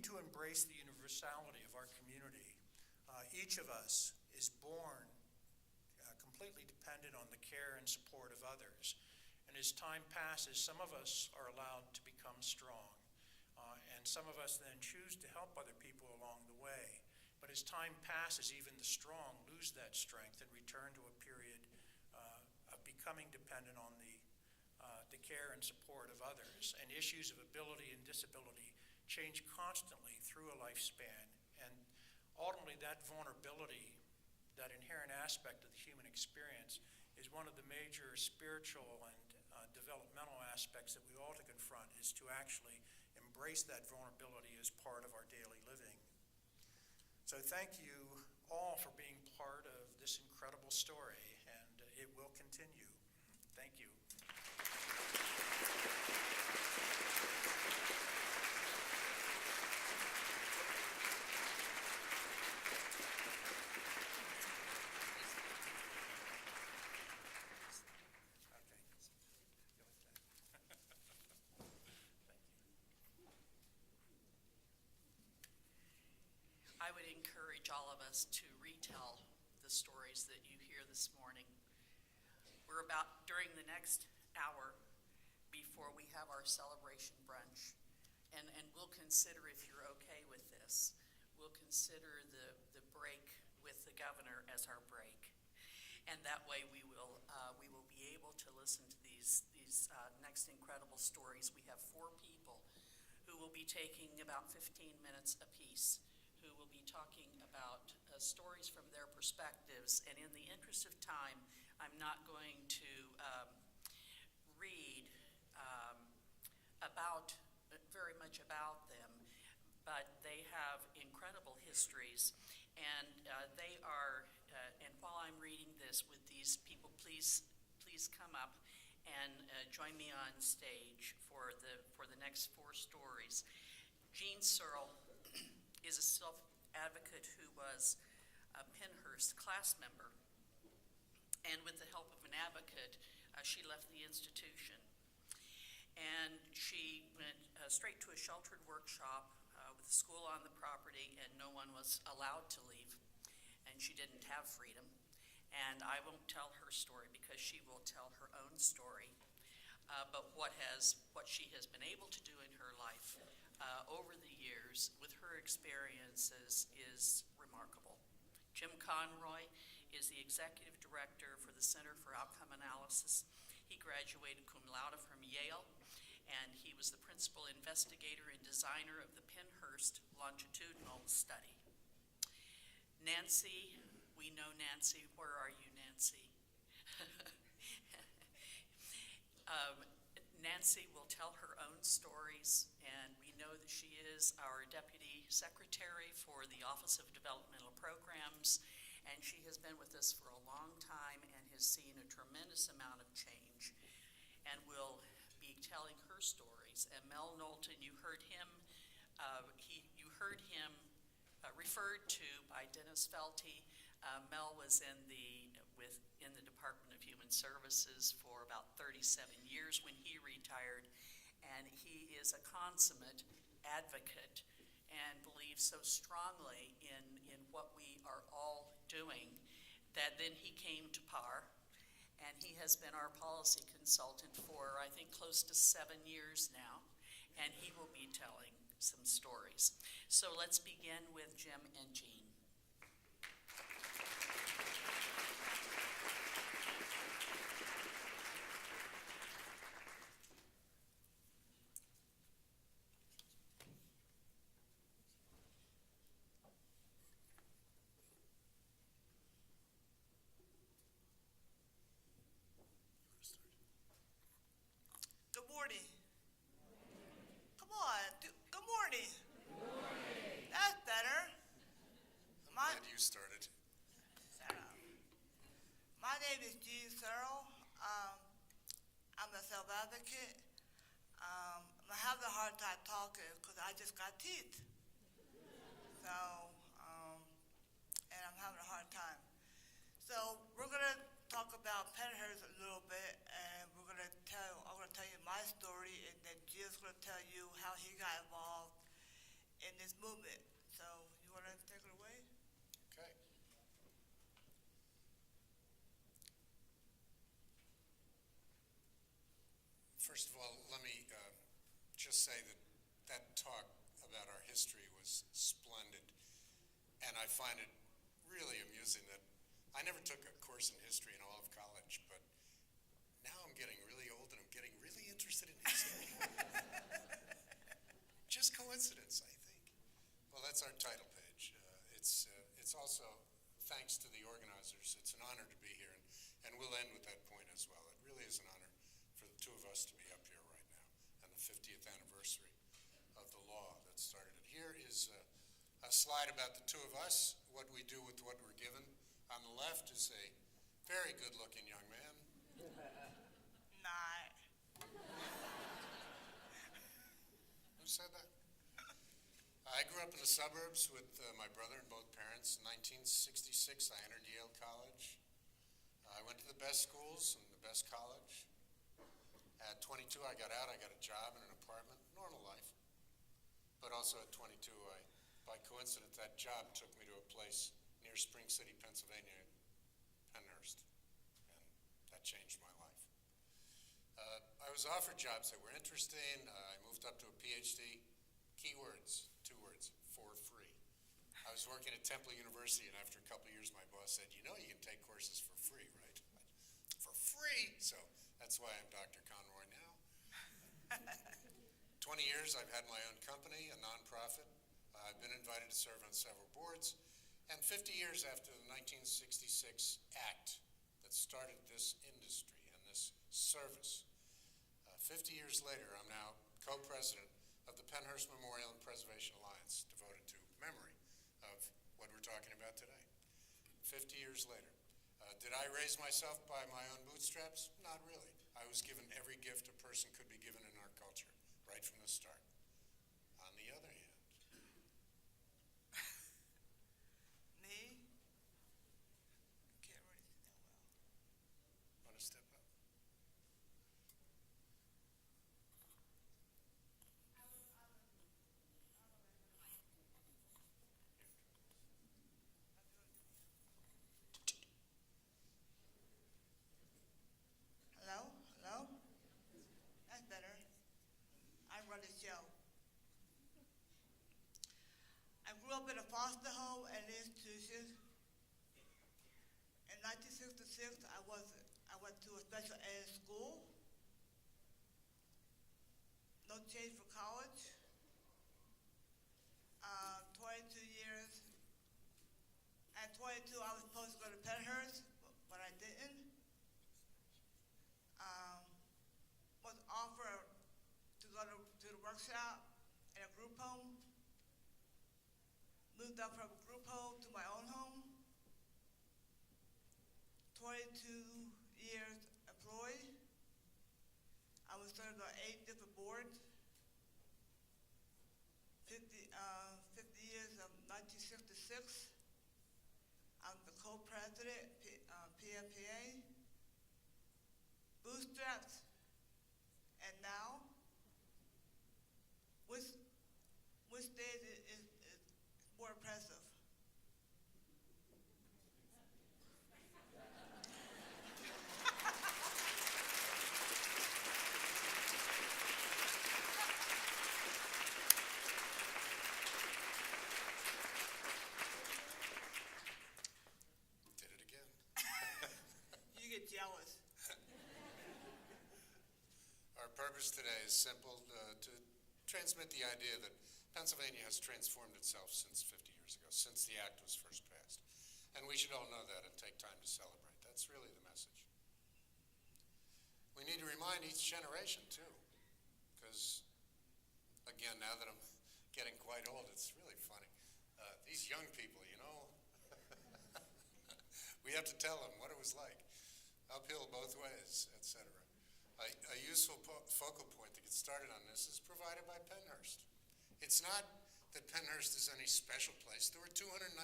need to embrace the universality of our community. Each of us is born completely dependent on the care and support of others. And as time passes, some of us are allowed to become strong. And some of us then choose to help other people along the way. But as time passes, even the strong lose that strength and return to a period of becoming dependent on the care and support of others. And issues of ability and disability change constantly through a lifespan. And ultimately, that vulnerability, that inherent aspect of the human experience, is one of the major spiritual and developmental aspects that we all to confront, is to actually embrace that vulnerability as part of our daily living. So thank you all for being part of this incredible story, and it will continue. Thank you. I would encourage all of us to retell the stories that you hear this morning. We're about, during the next hour, before we have our celebration brunch, and we'll consider, if you're okay with this, we'll consider the break with the governor as our break. And that way we will be able to listen to these next incredible stories. We have 4 people who will be taking about 15 minutes apiece, who will be talking about stories from their perspectives. And in the interest of time, I'm not going to read very much about them, but they have incredible histories. And they are, and while I'm reading this, would these people please come up and join me on stage for the next 4 stories. Jean Searle is a self-advocate who was a Pennhurst class member, and with the help of an advocate, she left the institution. And she went straight to a sheltered workshop with a school on the property, and no one was allowed to leave, and she didn't have freedom. And I won't tell her story because she will tell her own story. But what she has been able to do in her life over the years with her experiences is remarkable. Jim Conroy is the executive director for the Center for Outcome Analysis. He graduated cum laude from Yale, and he was the principal investigator and designer of the Pennhurst longitudinal study. Nancy, we know Nancy. Where are you, Nancy? Nancy will tell her own stories, and we know that she is our deputy secretary for the Office of Developmental Programs, and she has been with us for a long time and has seen a tremendous amount of change, and will be telling her stories. And Mel Knowlton, you heard him referred to by Dennis Felty. Mel was in the Department of Human Services for about 37 years when he retired, and he is a consummate advocate and believes so strongly in what we are all doing that then he came to PAR, and he has been our policy consultant for, I think, close to 7 years now, and he will be telling some stories. So let's begin with Jim and Jean. Good morning. Come on. Good morning. Good morning. That's better. I'm glad you started. My name is Jean Searle. I'm a self-advocate. I'm having a hard time talking because I just got teeth. So, and I'm having a hard time. So we're gonna talk about Pennhurst a little bit, and I'm gonna tell you my story, and then Jill's gonna tell you how he got involved in this movement. So you want to take it away? Okay. First of all, let me just say that that talk about our history was splendid. And I find it really amusing that I never took a course in history in all of college, but now I'm getting really old and I'm getting really interested in history. Just coincidence, I think. Well, that's our title page. It's also thanks to the organizers. It's an honor to be here, and we'll end with that point as well. It really is an honor for the two of us to be up here right now, and the 50th anniversary of the law that started it. Here is a slide about the two of us, what we do with what we're given. On the left is a very good-looking young man. Nah. Who said that? I grew up in the suburbs with my brother and both parents. In 1966, I entered Yale College. I went to the best schools and the best college. At 22, I got out. I got a job in an apartment, normal life. But also at 22, by coincidence, that job took me to a place near Spring City, Pennsylvania, Pennhurst, and that changed my life. I was offered jobs that were interesting. I moved up to a PhD. Keywords, 2 words, for free. I was working at Temple University, and after a couple of years, my boss said, you know you can take courses for free, right? For free! So that's why I'm Dr. Conroy now. 20 years, I've had my own company, a nonprofit. I've been invited to serve on several boards. And 50 years after the 1966 act that started this industry and this service, 50 years later, I'm now co-president of the Pennhurst Memorial Preservation Alliance, devoted to memory of what we're talking about today. 50 years later. Did I raise myself by my own bootstraps? Not really. I was given every gift a person could be given in our culture, right from the start. On the other hand, Me? Can't really see that well. want to step up? Hello? Hello? That's better. I run the show. I grew up in a foster home and institution. In 1966, I went to a special ed school. No change for college. 22 years. At 22, I was supposed to go to Pennhurst, but I didn't. Was offered to go to the workshop in a group home. Moved up from a group home to my own home. 22 years employed. I was served on 8 different boards. 50 years of 1966. I'm the co-president, PMPA. Bootstraps. And now, which day is more impressive? Did it again. You get jealous. Our purpose today is simple, to transmit the idea that Pennsylvania has transformed itself since 50 years ago, since the act was first passed. And we should all know that and take time to celebrate. That's really the message. We need to remind each generation, too, because, again, now that I'm getting quite old, it's really funny. These young people, you know, we have to tell them what it was like, uphill both ways, etc. A useful focal point to get started on this is provided by Pennhurst. It's not that Pennhurst is any special place. There were 293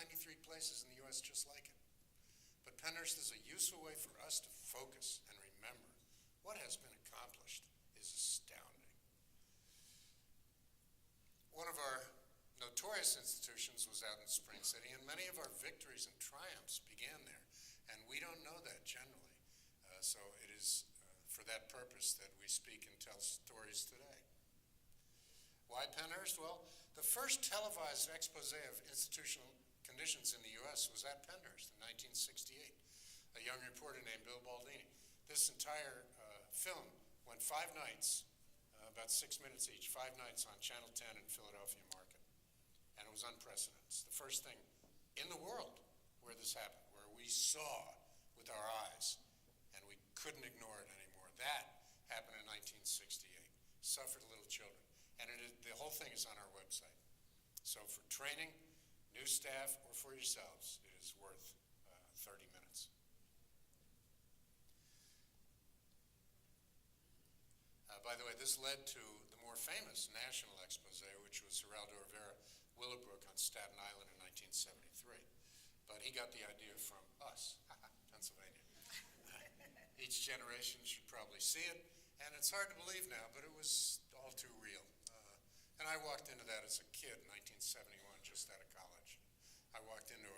places in the U.S. just like it. But Pennhurst is a useful way for us to focus and remember what has been accomplished is astounding. One of our notorious institutions was out in Spring City, and many of our victories and triumphs began there. And we don't know that generally. So it is for that purpose that we speak and tell stories today. Why Pennhurst? Well, the first televised expose of institutional conditions in the U.S. was at Pennhurst in 1968. A young reporter named Bill Baldini. This entire film went 5 nights, about 6 minutes each, 5 nights on Channel 10 in Philadelphia Market. And it was unprecedented. It's the first thing in the world where this happened, where we saw with our eyes, and we couldn't ignore it anymore. That happened in 1968. Suffered little children. And the whole thing is on our website. So for training, new staff, or for yourselves, it is worth 30 minutes. By the way, this led to the more famous national expose, which was Geraldo Rivera, Willowbrook on Staten Island in 1973. But he got the idea from us, Pennsylvania. Each generation should probably see it, and it's hard to believe now, but it was all too real. And I walked into that as a kid in 1971, just out of college. I walked into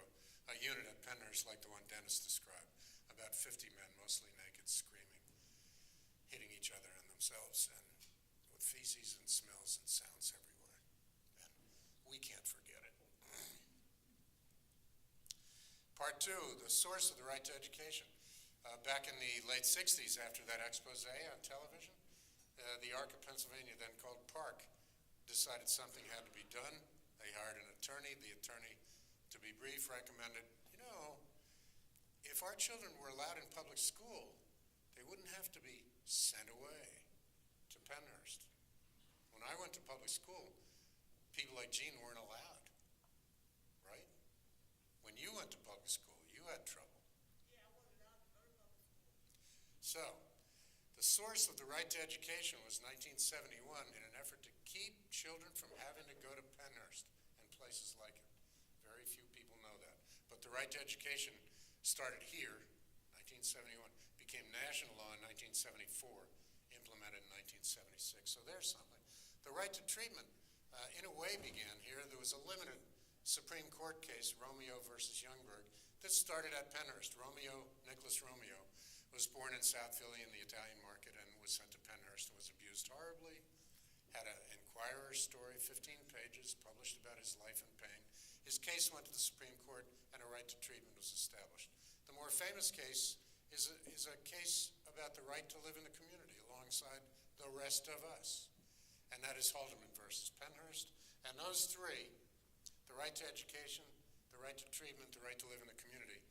a unit at Pennhurst like the one Dennis described, about 50 men, mostly naked, screaming, hitting each other and themselves, and with feces and smells and sounds everywhere. And we can't forget it. Part 2, the source of the right to education. Back in the late 60s, after that expose on television, the ARC of Pennsylvania, then called PARC, decided something had to be done. They hired an attorney. The attorney, to be brief, recommended, if our children were allowed in public school, they wouldn't have to be sent away to Pennhurst. When I went to public school, people like Jean weren't allowed, right? When you went to public school, you had trouble. Yeah, I wasn't allowed to go to public school. So, the source of the right to education was 1971 in an effort to keep children from having to go to Pennhurst and places like it. Very few people know that. But the right to education started here, 1971, became national law in 1974, implemented in 1976. So there's something. The right to treatment, in a way, began here. There was a limited Supreme Court case, Romeo versus Youngberg, that started at Pennhurst. Nicholas Romeo, was born in South Philly in the Italian market and was sent to Pennhurst and was abused horribly. Had an Inquirer story, 15 pages, published about his life and pain. His case went to the Supreme Court and a right to treatment was established. The more famous case is a case about the right to live in the community alongside the rest of us. And that is Haldeman versus Pennhurst. And those three, the right to education, the right to treatment, the right to live in the community,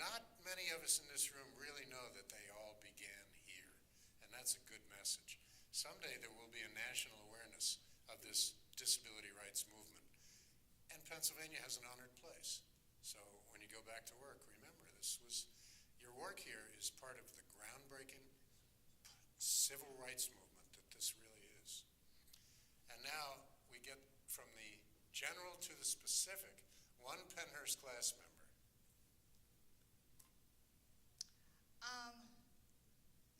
not many of us in this room really know that they all began here. And that's a good message. Someday there will be a national awareness of this disability rights movement. And Pennsylvania has an honored place. So when you go back to work, remember your work here is part of the groundbreaking civil rights movement that this really is. And now we get from the general to the specific, one Pennhurst class member.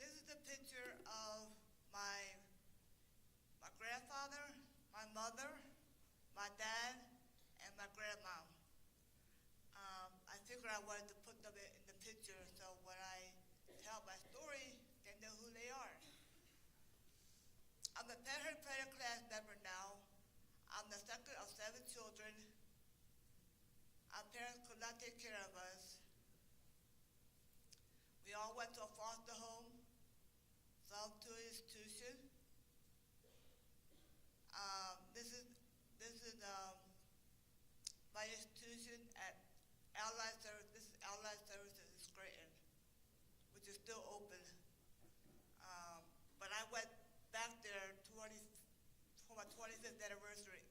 This is a picture of my grandfather, my mother, my dad, and my grandma. I figured I wanted to put them in the picture so when I tell my story, they know who they are. I'm a Pennhurst Prayer class member now. I'm the second of 7 children. Our parents could not take care of us. We all went to a foster home, some to an institution. This is my institution at Allied Service. This is Allied Services in Scranton, which is still open. But I went back there for my 25th anniversary.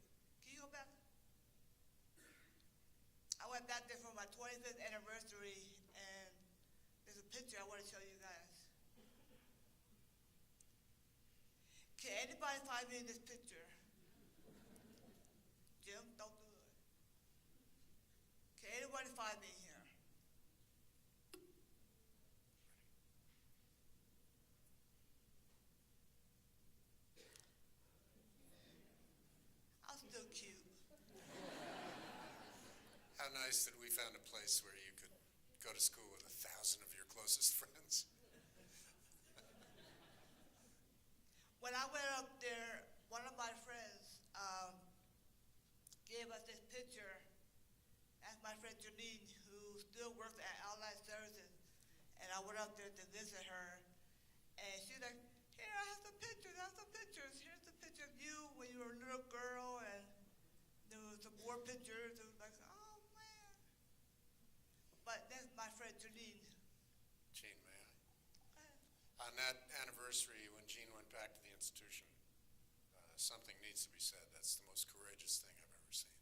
Can you go back? I went back there for my 25th anniversary, and there's a picture I want to show you guys. Can anybody find me in this picture? Jim, don't do it. Can anybody find me here? I'm still cute. nice that we found a place where you could go to school with 1,000 of your closest friends. When I went up there, one of my friends gave us this picture. That's my friend Janine, who still works at Allied Services. And I went up there to visit her. And she's like, here, I have some pictures, Here's the picture of you when you were a little girl. And there was some more pictures. It was like, oh, man. But that's my friend Janine. Jean, may I? On that anniversary, when Jean went back to the institution, something needs to be said. That's the most courageous thing I've ever seen.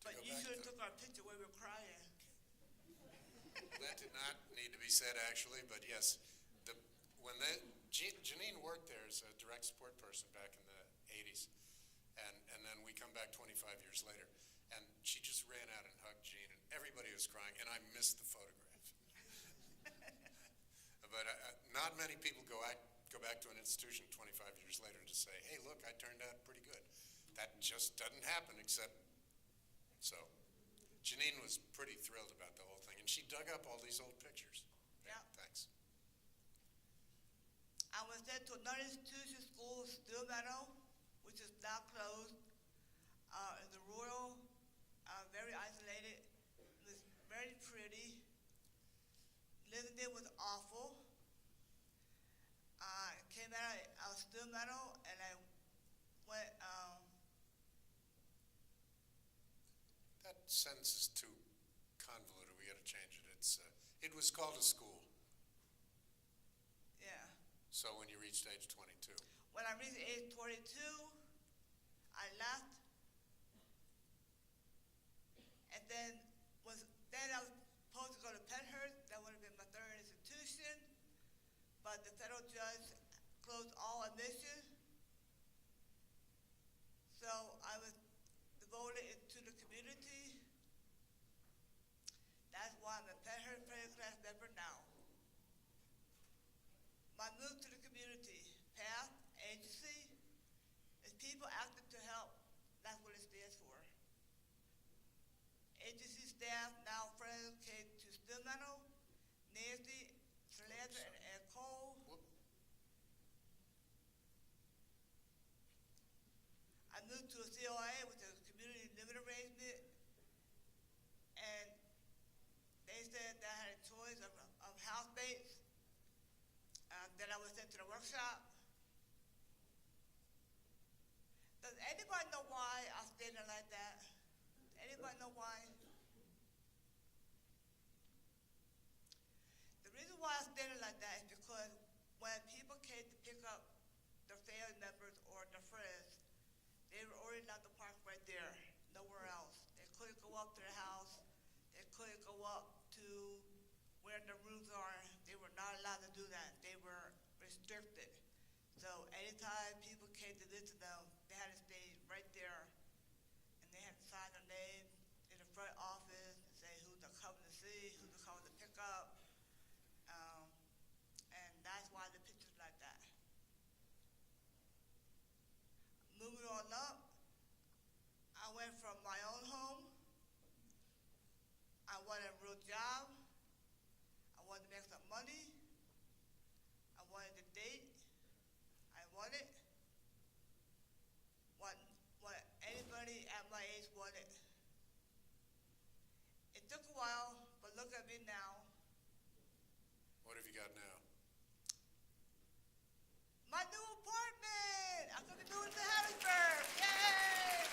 But you should have took our picture where we were crying. That did not need to be said, actually, but yes, Janine worked there as a direct support person back in the 80s, and then we come back 25 years later, and she just ran out and hugged Jean, and everybody was crying, and I missed the photograph. But not many people go back to an institution 25 years later to say, hey, look, I turned out pretty good. That just doesn't happen, except so. Janine was pretty thrilled about the whole thing, and she dug up all these old pictures. Yeah. Thanks. I was sent to another institution school, Still Meadow, which is now closed. In the rural, very isolated. It was very pretty. Living there was awful. I came out of Still Meadow, and I went. That sentence is too convoluted. We got to change it. It was called a school. Yeah. So when you reached age 22. When I reached age 22, I left. And then I was supposed to go to Pennhurst. That would have been my third institution. But the federal judge closed all admission. So I was devoted into the community. That's why I'm a Pennhurst Prayer Class member now. My move to the community, path, agency, is people acting to help. That's what it stands for. Agency staff, now friends, came to Still Meadow, Nancy, Shalanda, and Cole. Whoop. I moved to a COA, which is a community living arrangement, and they said that I had a choice of housemates. Then I was sent to the workshop. Does anybody know why I stayed there like that? Anybody know why? The reason why I stayed there like that is because when people came to pick up their family members or their friends, they were already allowed to park right there, nowhere else. They couldn't go up to the house. They couldn't go up to where the rooms are. They were not allowed to do that. They were restricted. So anytime people came to visit them, they had to stay right there. And they had to sign their name in the front office and say who they're coming to see, who they're coming to pick up. And that's why the picture's like that. Moving on up, I went from my own home. I wanted a real job. I wanted to make some money. I wanted to date. I wanted what anybody at my age wanted. It took a while, but look at me now. What have you got now? My new apartment! I'm gonna be moving to Harrisburg! Yay!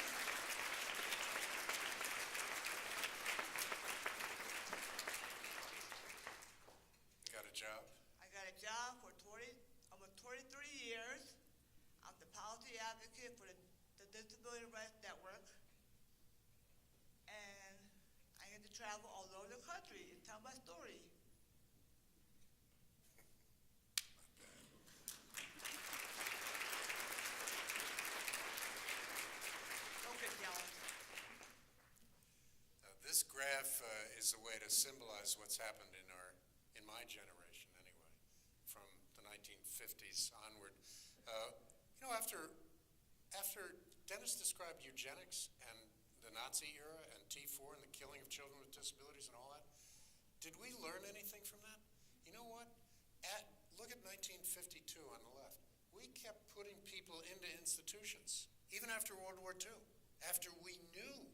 Got a job? I got a job for almost 23 years. I'm the policy advocate for the Disability Rights Network. And I get to travel all over the country and tell my story. Don't get jealous. This graph is a way to symbolize what's happened in my generation, anyway, from the 1950s onward. After Dennis described eugenics and the Nazi Nazi era and T4 and the killing of children with disabilities and all that? Did we learn anything from that? You know what? Look at 1952 on the left. We kept putting people into institutions, even after World War II, after we knew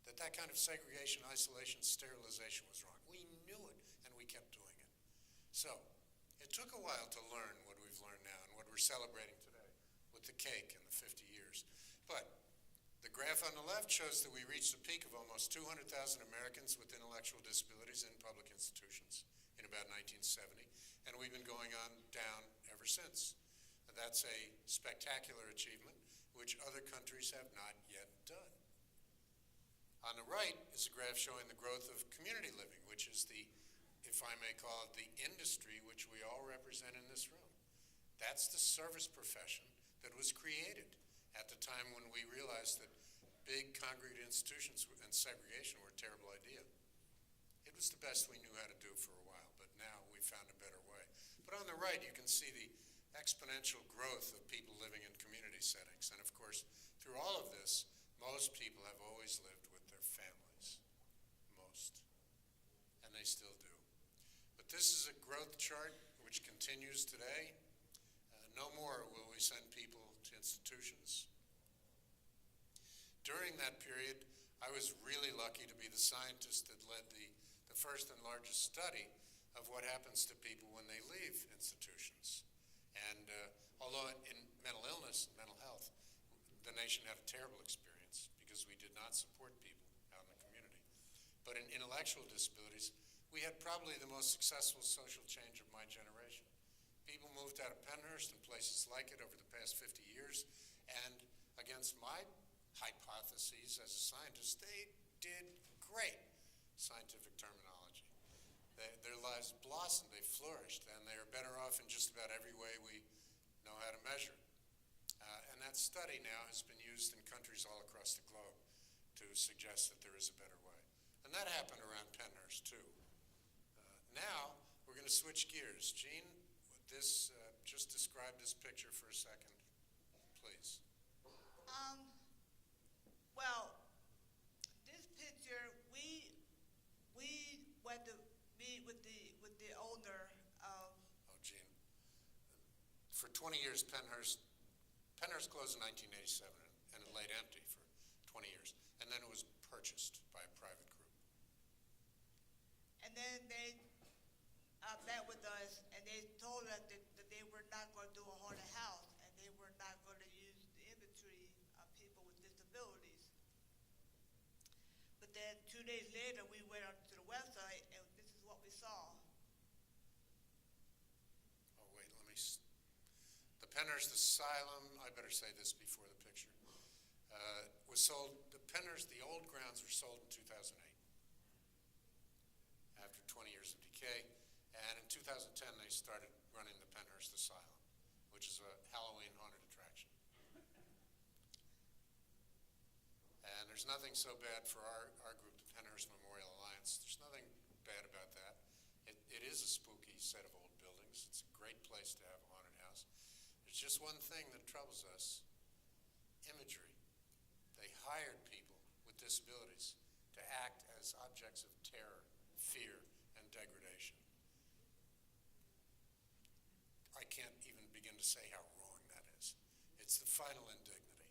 that that kind of segregation, isolation, sterilization was wrong. We knew it, and we kept doing it. So, it took a while to learn what we've learned now and what we're celebrating today with the cake and the 50 years. But the graph on the left shows that we reached a peak of almost 200,000 Americans with intellectual disabilities in public institutions in about 1970, and we've been going on down ever since. That's a spectacular achievement, which other countries have not yet done. On the right is a graph showing the growth of community living, which is the, if I may call it, the industry which we all represent in this room. That's the service profession that was created at the time when we realized that big congregate institutions and segregation were a terrible idea. It was the best we knew how to do for a while, but now we found a better way. But on the right, you can see the exponential growth of people living in community settings. And of course, through all of this, most people have always lived with their families. Most. And they still do. But this is a growth chart which continues today. No more will we send people to institutions. During that period, I was really lucky to be the scientist that led the first and largest study of what happens to people when they leave institutions. And although in mental illness, mental health, the nation had a terrible experience because we did not support people out in the community. But in intellectual disabilities, we had probably the most successful social change of my generation. People moved out of Pennhurst and places like it over the past 50 years, and against my hypotheses as a scientist, they did great. Scientific terminology. Their lives blossomed, they flourished, and they are better off in just about every way we know how to measure. And that study now has been used in countries all across the globe to suggest that there is a better way. And that happened around Pennhurst, too. Now, we're going to switch gears. Jean, just describe this picture for a second, please. Well, this picture, we went to meet with the owner of. Oh, Jean. For 20 years, Pennhurst closed in 1987 and it laid empty for 20 years. And then it was purchased by a private group. And then they met with us, and they told us that they were not going to do a haunted house, and they were not going to use the imagery of people with disabilities. But then 2 days later, we went onto the website, and this is what we saw. Oh, wait, the Pennhurst Asylum, I better say this before the picture, was sold, the old grounds were sold in 2008, after 20 years of decay. And in 2010, they started running the Pennhurst Asylum, which is a Halloween haunted attraction. And there's nothing so bad for our group, the Pennhurst Memorial Alliance. There's nothing bad about that. It is a spooky set of old buildings. It's a great place to have a haunted house. There's just one thing that troubles us: imagery. They hired people with disabilities to act as objects of terror, fear, and degradation. I can't even begin to say how wrong that is. It's the final indignity.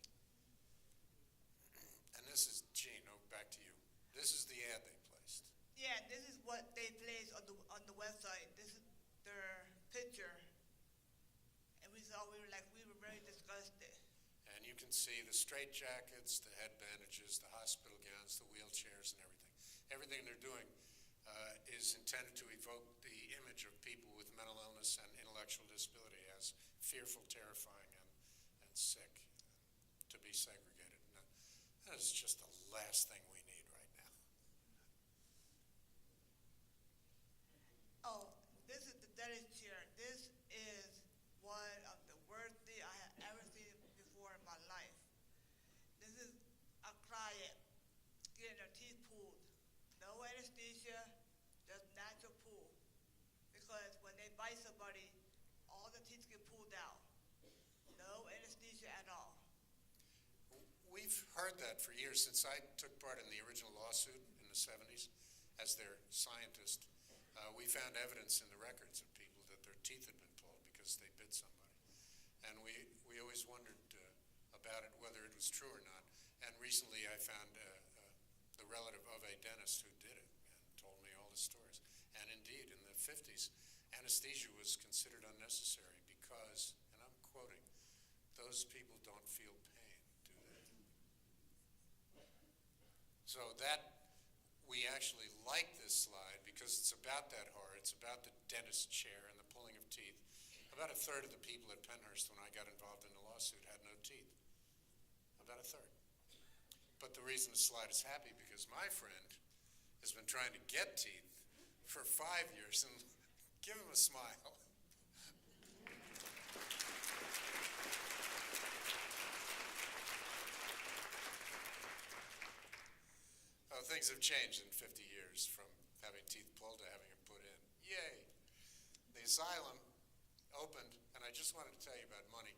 And this is, Jean, back to you. This is the ad they placed. Yeah, this is what they placed on the website. This is their picture. And we were very disgusted. And you can see the straitjackets, the head bandages, the hospital gowns, the wheelchairs, and everything. Everything they're doing is intended to evoke the image of people with mental illness and intellectual disability as fearful, terrifying, and sick, to be segregated. Now, that is just the last thing we need right now. Oh, this is the dentist chair. This is one of the worst things I have ever seen before in my life. This is a client getting their teeth pulled. No anesthesia, just natural pull. Because when they bite somebody, all the teeth get pulled out. No anesthesia at all. We've heard that for years since I took part in the original lawsuit in the 70s as their scientist. We found evidence in the records of people that their teeth had been pulled because they bit somebody. And we always wondered about it, whether it was true or not. And recently I found the relative of a dentist who did it and told me all the stories. And indeed, in the 50s, anesthesia was considered unnecessary because, and I'm quoting, those people don't feel pain, do they? So that, we actually like this slide because it's about that horror. It's about the dentist chair and the pulling of teeth. About a third of the people at Pennhurst when I got involved in the lawsuit had no teeth. About a third. But the reason the slide is happy because my friend has been trying to get teeth for 5 years, and give him a smile. Oh, things have changed in 50 years from having teeth pulled to having them put in. Yay! The asylum opened, and I just wanted to tell you about money.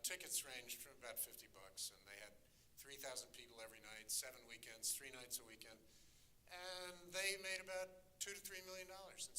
Tickets ranged from about $50, and they had 3,000 people every night, 7 weekends, 3 nights a weekend, and they made about $2 to $3 million in